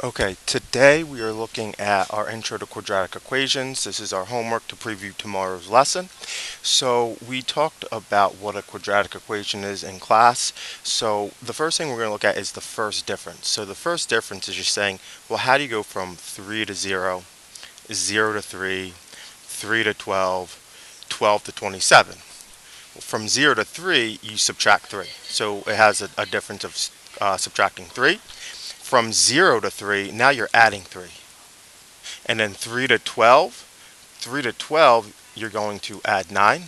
Okay, today we are looking at our intro to quadratic equations. This is our homework to preview tomorrow's lesson. So we talked about what a quadratic equation is in class. So the first thing we're going to look at is the first difference. So the first difference is just saying, well, how do you go from 3 to 0, 0 to 3, 3 to 12, 12 to 27? Well, from 0 to 3, you subtract 3. So it has a difference of subtracting 3. From 0 to 3, now you're adding 3. And then 3 to 12, you're going to add 9.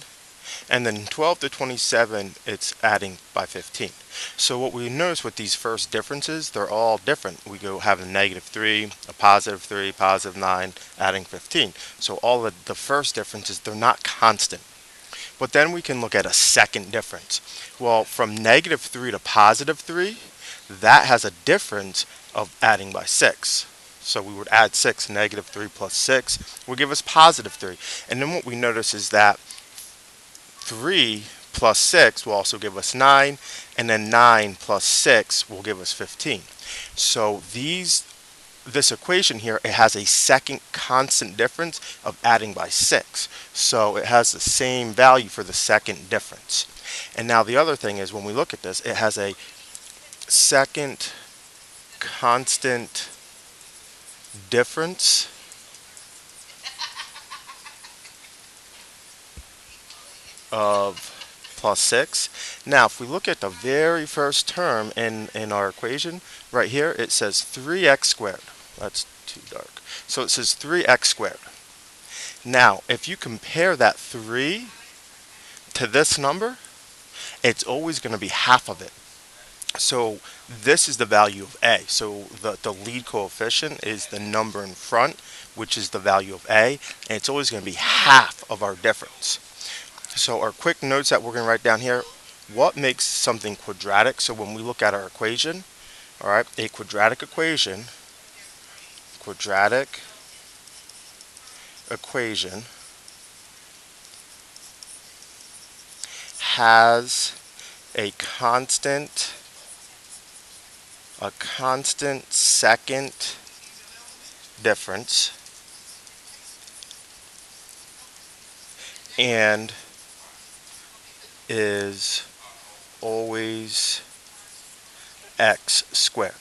And then 12 to 27, it's adding by 15. So what we notice with these first differences, they're all different. We go have a negative 3, a positive 3, positive 9, adding 15. So all of the first differences, they're not constant. But then we can look at a second difference. Well, from negative 3 to positive 3, that has a difference of adding by 6. So we would add 6, negative 3 plus 6 will give us positive 3. And then what we notice is that 3 plus 6 will also give us 9, and then 9 plus 6 will give us 15. So this equation here, it has a second constant difference of adding by 6. So it has the same value for the second difference. And now the other thing is, when we look at this, it has a second constant difference of plus 6. Now, if we look at the very first term in our equation, right here, it says 3x squared. That's too dark. So it says 3x squared. Now, if you compare that 3 to this number, it's always going to be half of it. So this is the value of a. So the lead coefficient is the number in front, which is the value of a, and it's always going to be half of our difference. So our quick notes that we're going to write down here, what makes something quadratic? So when we look at our equation, all right, a quadratic equation has a constant second difference and is always x squared.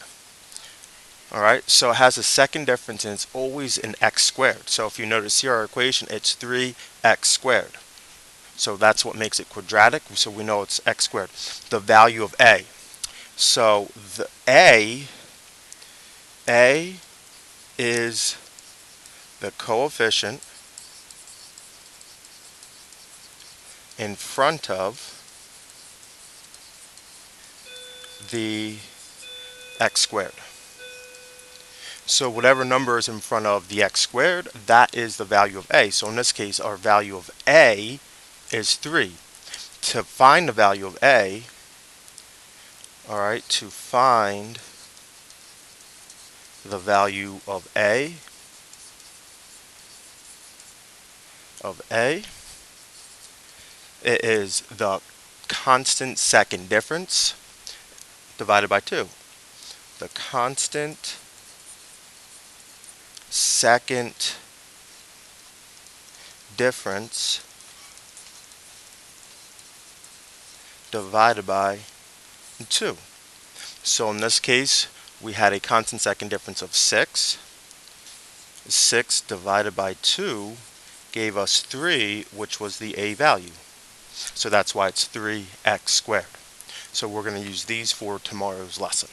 Alright, so it has a second difference and it's always an x squared. So if you notice here, our equation, it's 3x squared. So that's what makes it quadratic, so we know it's x squared. The value of a. So the a is the coefficient in front of the x squared. So whatever number is in front of the x squared, that is the value of a. So in this case, our value of a is 3. To find the value of a, alright, to find the value of a, it is the constant second difference divided by 2. The constant second difference divided by 2. So in this case, we had a constant second difference of 6. 6 divided by 2 gave us 3, which was the a value. So that's why it's 3x squared. So we're going to use these for tomorrow's lesson.